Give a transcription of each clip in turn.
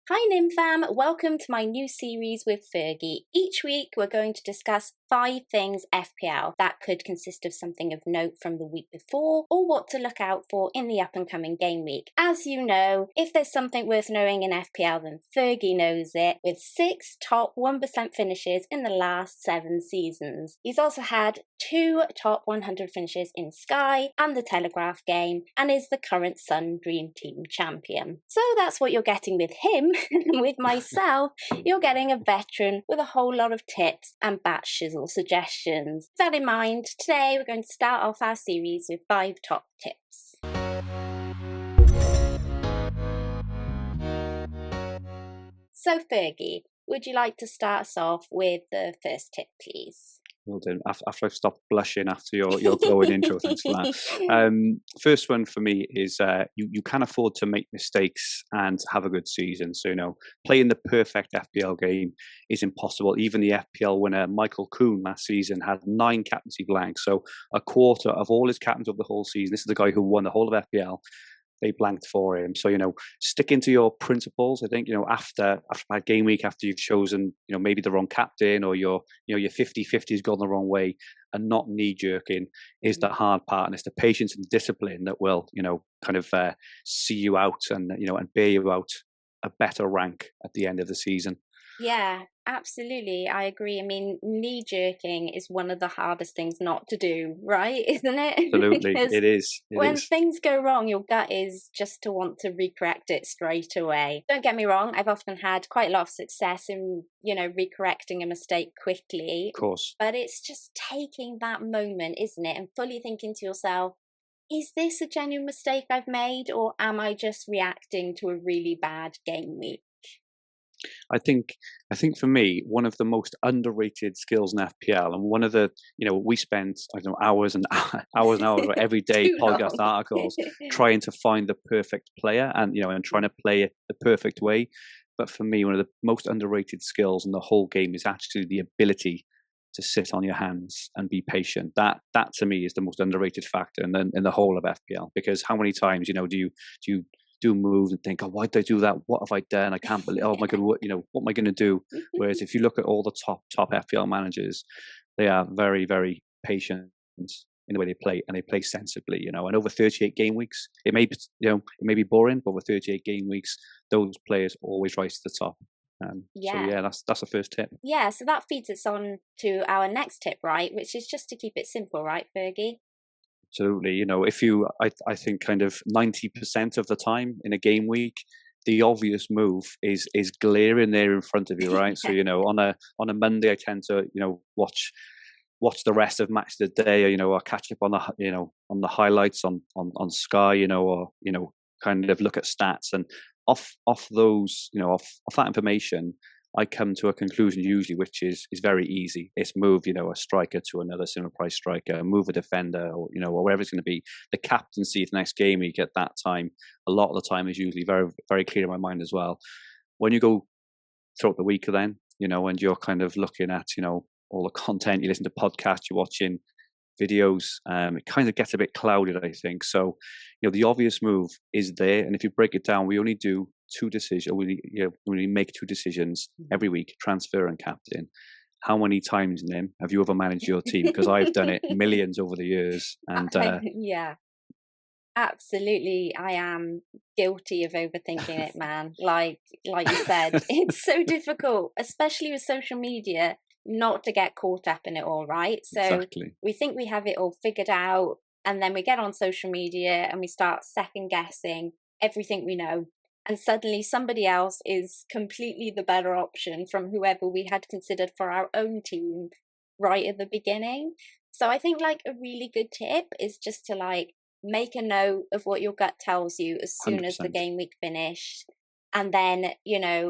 Hi Nym fam, welcome to my new series with Fergie. Each week we're going to discuss 5 things FPL that could consist of something of note from the week before or what to look out for in the up and coming game week. As you know, if there's something worth knowing in FPL then Fergie knows it, with 6 top 1% finishes in the last 7 seasons. He's also had 2 top 100 finishes in Sky and the Telegraph game and is the current Sun Dream Team champion. So that's what you're getting with him. With myself, you're getting a veteran with a whole lot of tips and batch shizzle suggestions. With that in mind, today we're going to start off our series with 5 top tips. So Fergie, would you like to start us off with the first tip, please? Well done. After I've stopped blushing after your glowing intro, thanks for that. First one for me is you can afford to make mistakes and have a good season. So, playing the perfect FPL game is impossible. Even the FPL winner, Michael Kuhn, last season had 9 captaincy blanks. So a quarter of all his captains of the whole season. This is the guy who won the whole of FPL. They blanked for him. So, sticking to your principles. I think, after that game week, after you've chosen, maybe the wrong captain or your 50-50 has gone the wrong way, and not knee-jerking is the hard part. And it's the patience and discipline that will, see you out and bear you out a better rank at the end of the season. Yeah, absolutely. I agree. I mean, knee jerking is one of the hardest things not to do, right? Isn't it? Absolutely. It is. When things go wrong, your gut is just to want to recorrect it straight away. Don't get me wrong. I've often had quite a lot of success in, recorrecting a mistake quickly. Of course. But it's just taking that moment, isn't it? And fully thinking to yourself, is this a genuine mistake I've made, or am I just reacting to a really bad game week? I think for me, one of the most underrated skills in FPL, and one of the, we spend, hours and hours and hours every day podcast articles trying to find the perfect player and trying to play it the perfect way. But for me, one of the most underrated skills in the whole game is actually the ability to sit on your hands and be patient. That to me is the most underrated factor in the whole of FPL. Because how many times, do you do moves and think, oh, why did I do that? What have I done? I can't believe, oh my God, what am I going to do? Whereas if you look at all the top FPL managers, they are very, very patient in the way they play, and they play sensibly, and over 38 game weeks, it may be boring, but over 38 game weeks, those players always rise to the top. So that's the first tip. Yeah, so that feeds us on to our next tip, right? Which is just to keep it simple, right, Fergie? Absolutely. If you, I think kind of 90% of the time in a game week, the obvious move is glaring there in front of you, right? So, on a Monday, I tend to, watch the rest of match of the day, or catch up on the highlights on Sky, or, kind of look at stats, and off those, off that information, I come to a conclusion usually, which is very easy. It's move, a striker to another similar price striker, move a defender, or or wherever it's going to be. The captaincy of the next game week at that time, a lot of the time is usually very, very clear in my mind as well. When you go throughout the week, then and you're kind of looking at all the content, you listen to podcasts, you're watching videos, it kind of gets a bit clouded, I think. So the obvious move is there, and if you break it down, we only do 2 decisions. We make 2 decisions every week: transfer and captain. How many times, Nym, have you ever managed your team? Because I've done it millions over the years. And yeah, absolutely, I am guilty of overthinking it, man. Like you said, it's so difficult, especially with social media, not to get caught up in it all, right? So exactly. We think we have it all figured out, and then we get on social media and we start second guessing everything we know. And suddenly somebody else is completely the better option from whoever we had considered for our own team right at the beginning. So I think a really good tip is just to make a note of what your gut tells you as soon 100%. as the game week finished. And then,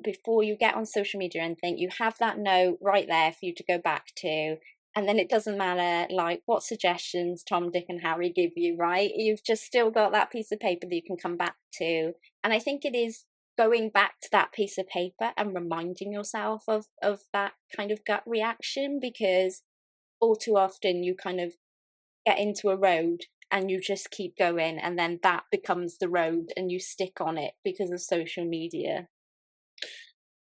before you get on social media and think, you have that note right there for you to go back to. And then it doesn't matter what suggestions Tom, Dick and Harry give you, right? You've just still got that piece of paper that you can come back to. And I think it is going back to that piece of paper and reminding yourself of that kind of gut reaction, because all too often you kind of get into a road and you just keep going, and then that becomes the road and you stick on it because of social media.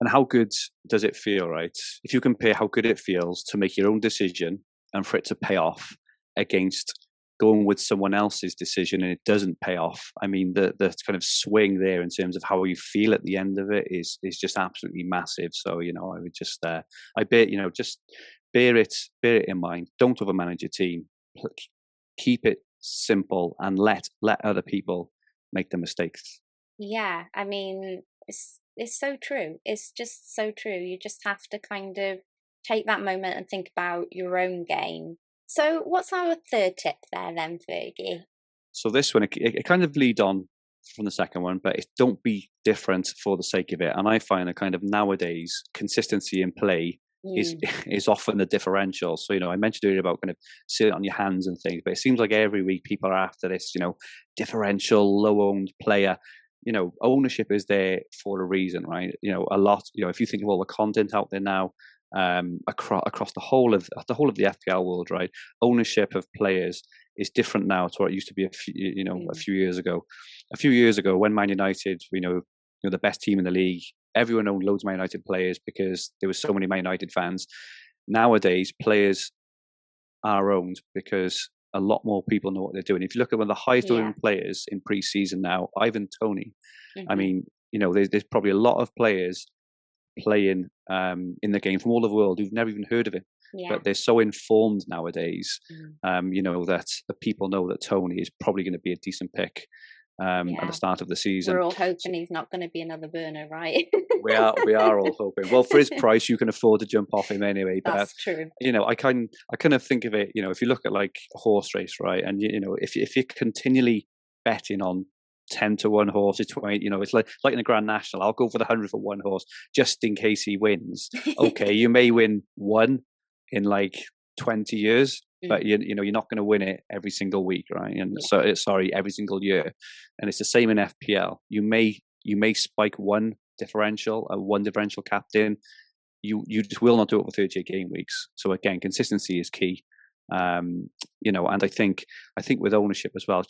And how good does it feel, right? If you compare how good it feels to make your own decision and for it to pay off against going with someone else's decision and it doesn't pay off. I mean, the kind of swing there in terms of how you feel at the end of it is just absolutely massive. So, I would just I bet, just bear it in mind. Don't overmanage your team. Keep it simple and let other people make the mistakes. Yeah, I mean, it's so true. It's just so true. You just have to kind of take that moment and think about your own game. So, what's our third tip there then, Fergie? So this one, it kind of lead on from the second one, but don't be different for the sake of it. And I find that kind of nowadays consistency in play is often the differential. So, I mentioned earlier about kind of sitting on your hands and things, but it seems like every week people are after this, differential, low owned player. Ownership is there for a reason, right? A lot, if you think of all the content out there now, across the whole of the FPL world, right? Ownership of players is different now to what it used to be a few years ago. A few years ago, when Man United, the best team in the league, everyone owned loads of Man United players because there were so many Man United fans. Nowadays, players are owned because a lot more people know what they're doing. If you look at one of the highest owned players in pre-season now, Ivan Toney. I mean, there's probably a lot of players playing in the game from all over the world who've never even heard of him, but they're so informed nowadays, that the people know that Toney is probably going to be a decent pick at the start of the season. We're all hoping he's not going to be another burner, right? we are all hoping. Well, for his price, you can afford to jump off him anyway. That's true. I kind of think of it. If you look at like a horse race, right, and if you're continually betting on 10-1 horses, 20, it's like in the Grand National, I'll go for the 100 for one horse just in case he wins. Okay, you may win one in like 20 years, but you're not going to win it every single week, right? And every single year. And it's the same in FPL. You may spike one differential captain. You just will not do it for 38 game weeks. So again, consistency is key. And I think with ownership as well,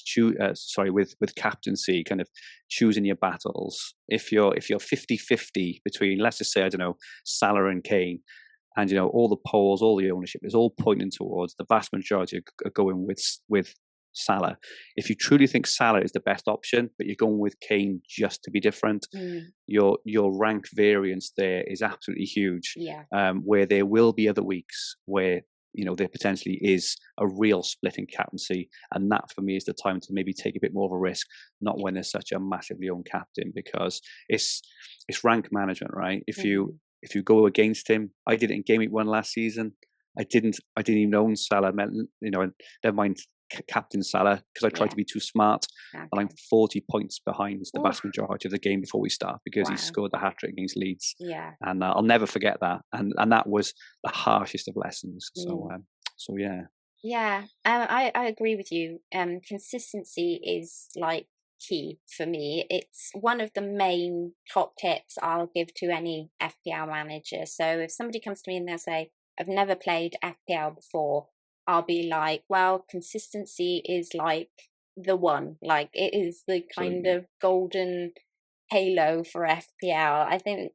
with captaincy, kind of choosing your battles. If you're 50-50 between, let's just say, I don't know, Salah and Kane, and all the polls, all the ownership is all pointing towards the vast majority are going with Salah. If you truly think Salah is the best option, but you're going with Kane just to be different, your rank variance there is absolutely huge. Where there will be other weeks where there potentially is a real split in captaincy, and that for me is the time to maybe take a bit more of a risk, not when there's such a massively owned captain, because it's rank management, right? If you go against him, I did it in Game Week 1 last season. I didn't even own Salah, never mind captain Salah, because I tried to be too smart, and I'm 40 points behind the vast majority of the game before we start because he scored the hat-trick against Leeds. And I'll never forget that, and that was the harshest of lessons. I agree with you. Consistency is like key for me. It's one of the main top tips I'll give to any FPL manager. So if somebody comes to me and they'll say, I've never played FPL before, I'll be like, well, consistency is like the one. Like, it is the kind of golden halo for FPL. I think,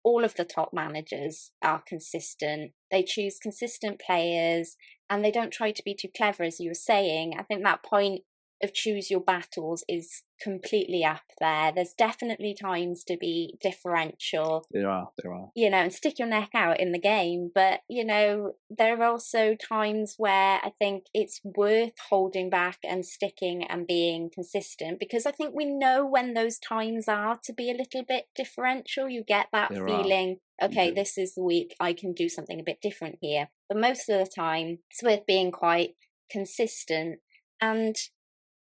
all of the top managers are consistent. They choose consistent players and they don't try to be too clever, as you were saying. I think that point of choose your battles is completely up there. There's definitely times to be differential. There are. And stick your neck out in the game. But, there are also times where I think it's worth holding back and sticking and being consistent, because I think we know when those times are to be a little bit differential. You get that feeling, okay, this is the week I can do something a bit different here. But most of the time, it's worth being quite consistent. And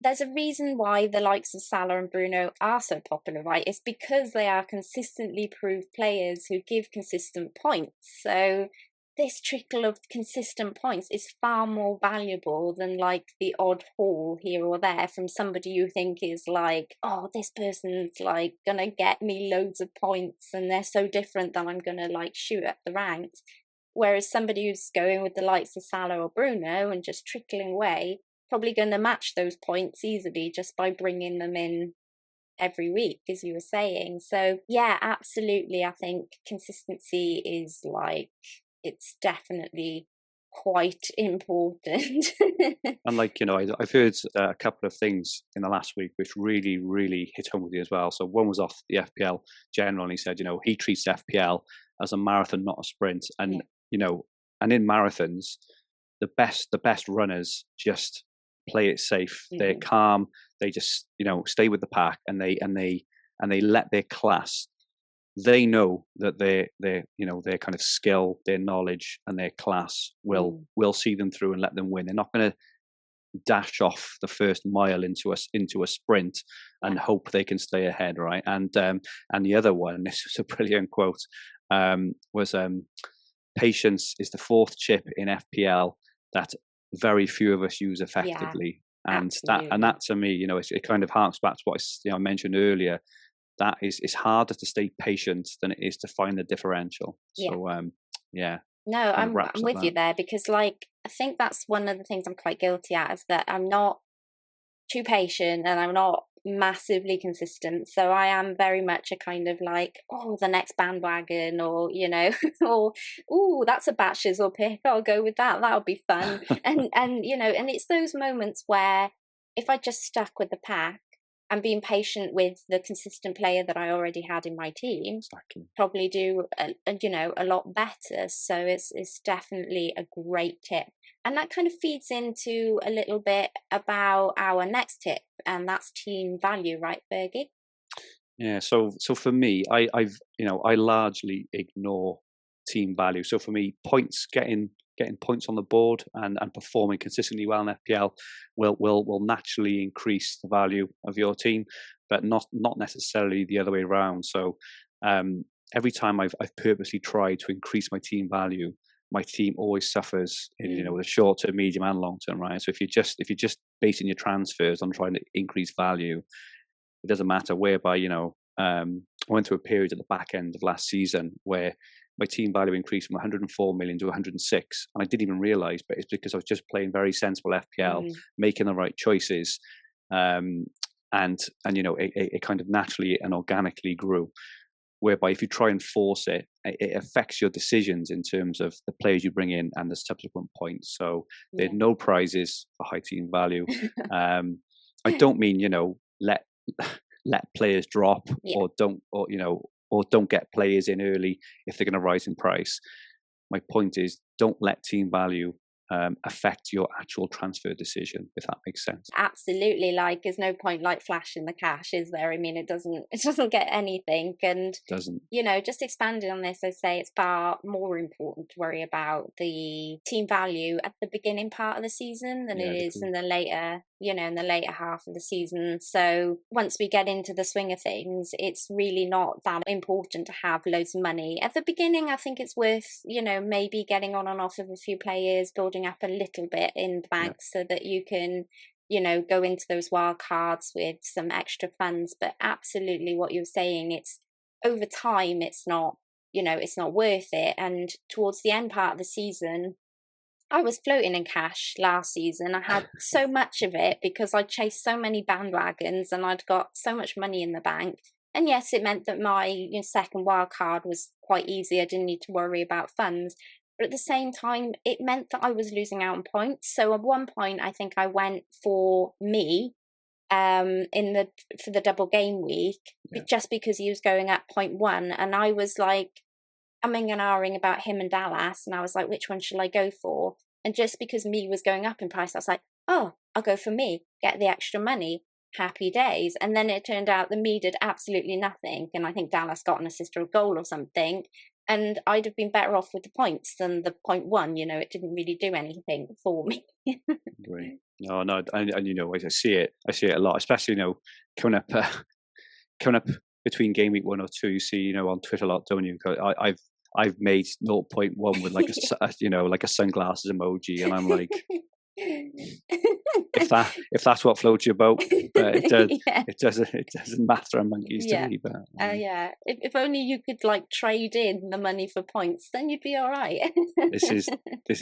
there's a reason why the likes of Salah and Bruno are so popular, right? It's because they are consistently proved players who give consistent points. So this trickle of consistent points is far more valuable than like the odd haul here or there from somebody you think is like, oh, this person's like gonna get me loads of points and they're so different that I'm gonna like shoot up the ranks. Whereas somebody who's going with the likes of Salah or Bruno and just trickling away, probably going to match those points easily just by bringing them in every week, as you were saying. So yeah, absolutely. I think consistency is like, it's definitely quite important. And like, I've heard a couple of things in the last week which really, really hit home with you as well. So one was off the FPL general, and he said, he treats FPL as a marathon, not a sprint. And, and in marathons, the best runners just play it safe. Mm-hmm. They're calm. They just, stay with the pack, and they let their class. They know that their kind of skill, their knowledge, and their class will see them through and let them win. They're not going to dash off the first mile into a sprint and hope they can stay ahead, right? And the other one, this was a brilliant quote, was patience is the fourth chip in FPL that very few of us use effectively. And that to me, it kind of harks back to what I mentioned earlier. That it's harder to stay patient than it is to find the differential. So no, I'm with you there, because like I think that's one of the things I'm quite guilty at, is that I'm not too patient and I'm not massively consistent. So I am very much a kind of like, the next bandwagon, or or that's a batch shizzle pick, I'll go with that, that'll be fun. and and it's those moments where if I just stuck with the pack and being patient with the consistent player that I already had in my team, probably do a lot better. So it's definitely a great tip. And that kind of feeds into a little bit about our next tip, and that's team value, right, Fergie? Yeah. So for me, I largely ignore team value. So for me, getting points on the board and performing consistently well in FPL will naturally increase the value of your team, but not necessarily the other way around. So every time I've purposely tried to increase my team value, my team always suffers in the short term, medium, and long term, right? So if you're just basing your transfers on trying to increase value, it doesn't matter. Whereby I went through a period at the back end of last season where my team value increased from 104 million to 106, and I didn't even realize, but it's because I was just playing very sensible FPL, making the right choices, and it kind of naturally and organically grew. Whereby if you try and force it, it affects your decisions in terms of the players you bring in and the subsequent points. So there are no prizes for high team value. I don't mean let players drop, or don't get players in early if they're going to rise in price. My point is, don't let team value affect your actual transfer decision, if that makes sense. Absolutely. Like, there's no point like flashing the cash, is there? I mean, it doesn't get anything. And doesn't, just expanding on this, I say it's far more important to worry about the team value at the beginning part of the season than it is in the later half of the season. So once we get into the swing of things, it's really not that important to have loads of money at the beginning. I think it's worth maybe getting on and off of a few players, building up a little bit in the bank so that you can go into those wild cards with some extra funds. But absolutely what you're saying, it's over time, it's not worth it. And towards the end part of the season, I was floating in cash last season. I had so much of it because I chased so many bandwagons and I'd got so much money in the bank. And yes, it meant that my second wild card was quite easy. I didn't need to worry about funds. But at the same time, it meant that I was losing out on points. So at one point, I think I went for me for the double game week, just because he was going up 0.1, and I was like umming and ahhing about him and Dallas, and I was like, which one shall I go for? And just because me was going up in price, I was like, oh, I'll go for me, get the extra money, happy days. And then it turned out that me did absolutely nothing, and I think Dallas got an assist or a goal or something, and I'd have been better off with the points than the 0.1. It didn't really do anything for me. Great. No, and I see it a lot, especially coming up between game week 1 or 2. You see, on Twitter a lot, don't you? I've made 0.1 with like like a sunglasses emoji, and I'm like, if that's what floats your boat, but it doesn't matter a monkey's to me. But if only you could like trade in the money for points, then you'd be all right. this is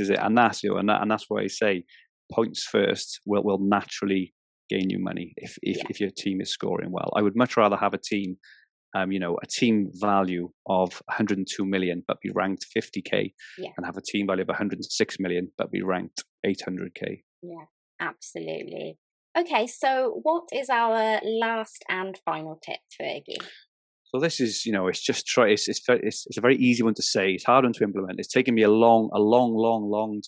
it, and that's and that's why I say points first will naturally gain you money if your team is scoring well. I would much rather have a team, a team value of 102 million but be ranked 50k, and have a team value of 106 million but be ranked 800k. Yeah, absolutely. Okay, so what is our last and final tip, Fergie? So this is, it's just it's a very easy one to say. It's hard one to implement. It's taken me a long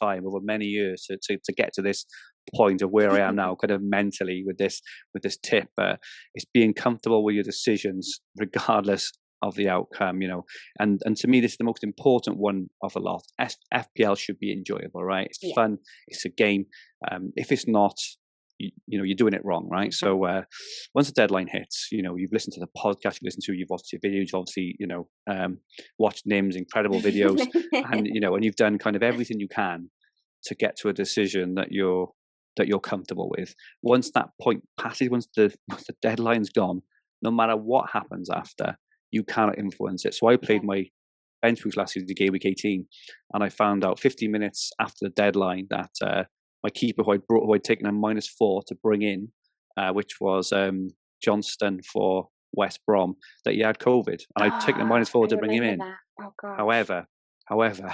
time over many years to get to this point of where I am now, kind of mentally with this tip. It's being comfortable with your decisions, regardless of the outcome. And to me, this is the most important one of the lot. FPL should be enjoyable, right? It's fun. It's a game. If it's not, you're doing it wrong, right? So once the deadline hits, you've listened to the podcast, you've watched your videos, you've obviously, watched Nym's incredible videos, and and you've done kind of everything you can to get to a decision that you're comfortable with. Once that point passes, once the deadline's gone, no matter what happens after, you cannot influence it. So I played my bench boost last season, game week 18, and I found out 50 minutes after the deadline that my keeper who I'd taken a -4 to bring in, which was Johnston for West Brom, that he had COVID, and I'd taken a -4 to bring him in. Oh, gosh. However,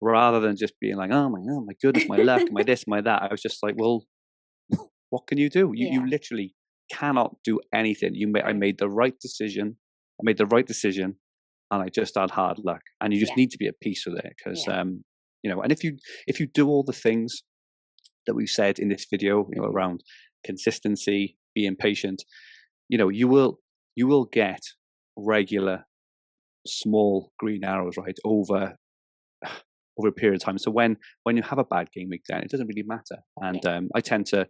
rather than just being like, oh my goodness, my luck, my this, my that, I was just like, well, what can you do? You literally cannot do anything. I made the right decision. And I just had hard luck. And you just need to be at peace with it, because and if you do all the things that we said in this video, around consistency, being patient, you will get regular small green arrows, right, over a period of time. So when you have a bad game week, then it doesn't really matter. And I tend to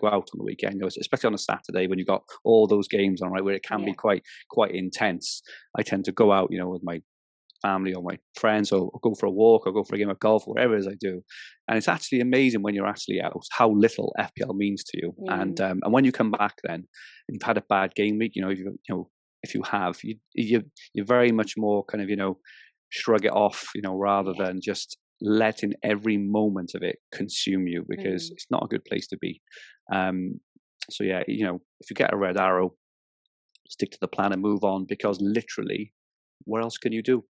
go out on the weekend, especially on a Saturday when you've got all those games on, right, where it can be quite intense. I tend to go out, with my family or my friends, or go for a walk, or go for a game of golf, whatever it is I do. And it's actually amazing when you're actually out how little FPL means to you. And when you come back then and you've had a bad game week, if you have, you're very much more kind of, shrug it off, rather than just letting every moment of it consume you, because it's not a good place to be. So if you get a red arrow, stick to the plan and move on, because literally, what else can you do?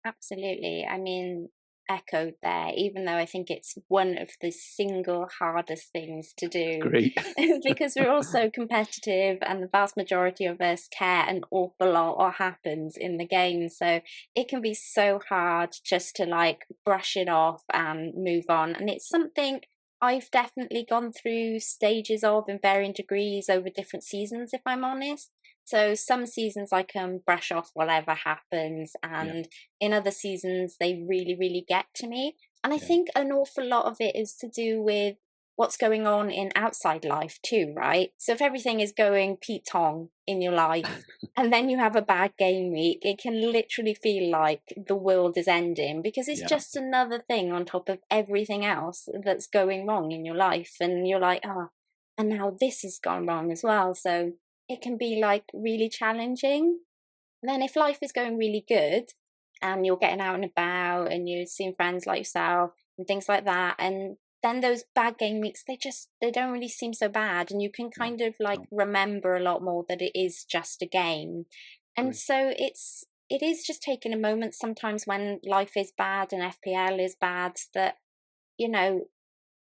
Absolutely. I mean, echoed there, even though I think it's one of the single hardest things to do. Great. Because we're all so competitive, and the vast majority of us care an awful lot what happens in the game. So it can be so hard just to brush it off and move on. And it's something I've definitely gone through stages of in varying degrees over different seasons, if I'm honest. So some seasons I can brush off whatever happens, and in other seasons they really, really get to me. And I think an awful lot of it is to do with what's going on in outside life too, right? So if everything is going Pete Tong in your life and then you have a bad game week, it can literally feel like the world is ending, because it's just another thing on top of everything else that's going wrong in your life. And you're like, oh, and now this has gone wrong as well. So it can be really challenging. And then if life is going really good and you're getting out and about and you're seeing friends like yourself and things like that, and then those bad game weeks, they don't really seem so bad, and you can kind of remember a lot more that it is just a game. And so it is just taking a moment sometimes when life is bad and FPL is bad, that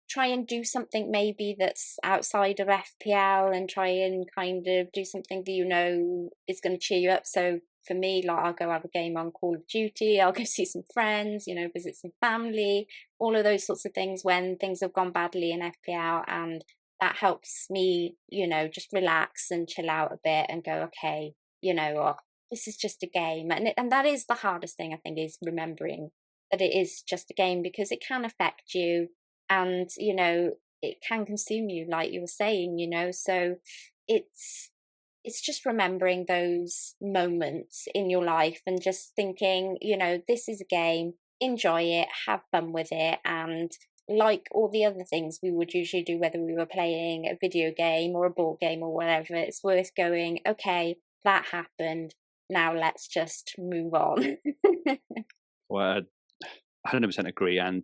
try and do something maybe that's outside of FPL, and try and kind of do something that is going to cheer you up. So for me, I'll go have a game on Call of Duty, I'll go see some friends, visit some family, all of those sorts of things when things have gone badly in FPL. And that helps me, just relax and chill out a bit and go, okay, this is just a game. And that is the hardest thing, I think, is remembering that it is just a game, because it can affect you. And, it can consume you, like you were saying, so it's just remembering those moments in your life and just thinking, this is a game, enjoy it, have fun with it. And like all the other things we would usually do, whether we were playing a video game or a board game or whatever, it's worth going, okay, that happened, now let's just move on. Well, 100% agree, and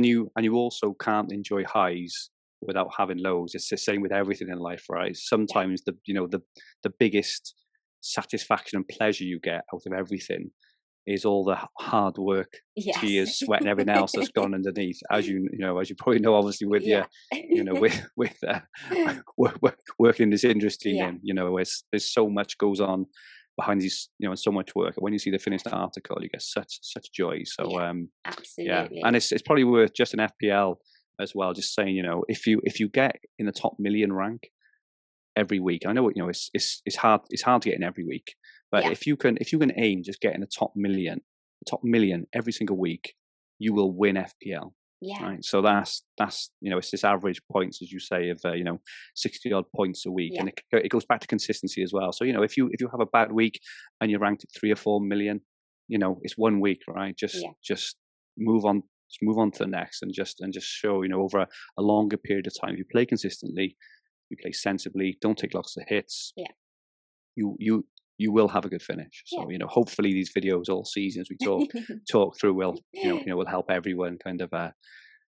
you also can't enjoy highs without having loads. It's the same with everything in life, right? Sometimes the biggest satisfaction and pleasure you get out of everything is all the hard work, Yes. tears, sweat, and everything else that's gone underneath. As as you probably know, obviously with Yeah. with working in this industry, Yeah. and there's so much goes on behind these, and so much work. When you see the finished article, you get such joy. So Yeah, yeah, absolutely. and it's probably worth just an FPL as well. Just saying, if you get in the top million rank every week, I know it's hard to get in every week, but Yeah. if you can aim just getting the top million every single week, you will win FPL. Yeah. Right. So that's it's this average points, as you say, of 60 odd points a week, Yeah. and it goes back to consistency as well. So if you have a bad week and you're ranked at 3 or 4 million, it's 1 week, right? Just move on. Just move on to the next, and just show over a longer period of time. If you play consistently, you play sensibly, don't take lots of hits. Yeah. You will have a good finish. So hopefully these videos all season as we talk through will will help everyone kind of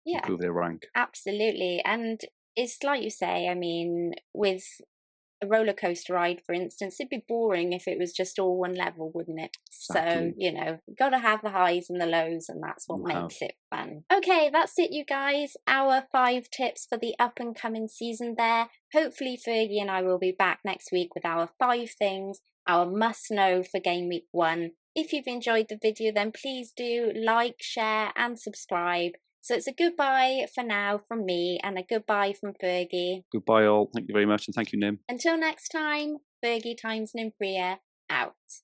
improve their rank. Absolutely. And it's like you say, I mean, with a roller coaster ride, for instance, it'd be boring if it was just all one level, wouldn't it? Exactly. So, gotta have the highs and the lows, and that's what makes it fun. Okay, that's it, you guys. Our 5 tips for the up and coming season there. Hopefully Fergie and I will be back next week with our 5 things, our must know for game week 1. If you've enjoyed the video, then please do like, share and subscribe. So it's a goodbye for now from me, and a goodbye from Fergie. Goodbye all. Thank you very much, and thank you, Nym. Until next time, Fergie times Nymfria out.